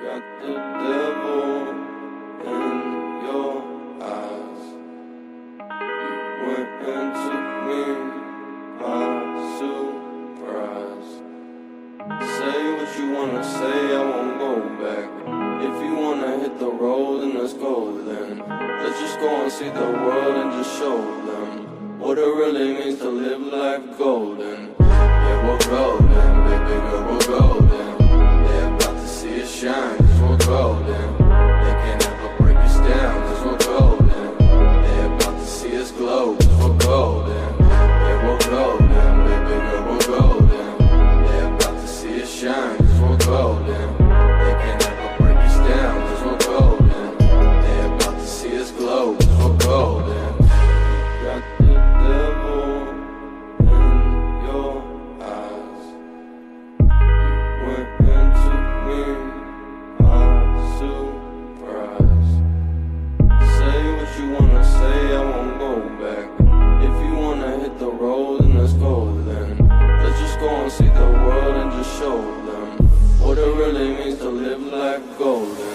Got the devil in your eyes. You went and took me by surprise. Say what you wanna say, I won't go back. If you wanna hit the road, then let's go then. Let's just go and see the world and just show them what it really means to live life golden. Yeah, we're golden, baby girl, we're golden. They're about to see us shine, cause we're golden. They can't ever break us down, cause we're golden. They're about to see us glow, cause we're golden. Yeah, we're golden, baby girl, we're golden. They're about to see us shine, cause we're golden. They can't ever break us down, cause we're golden. They're about to see us glow, cause we're golden. Got the devil in your eyes. You went and took me by surprise. Say what you wanna say, I won't go back. If you wanna hit the road, then let's go then. Let's just go and see the world and just show them what it really means to live life golden.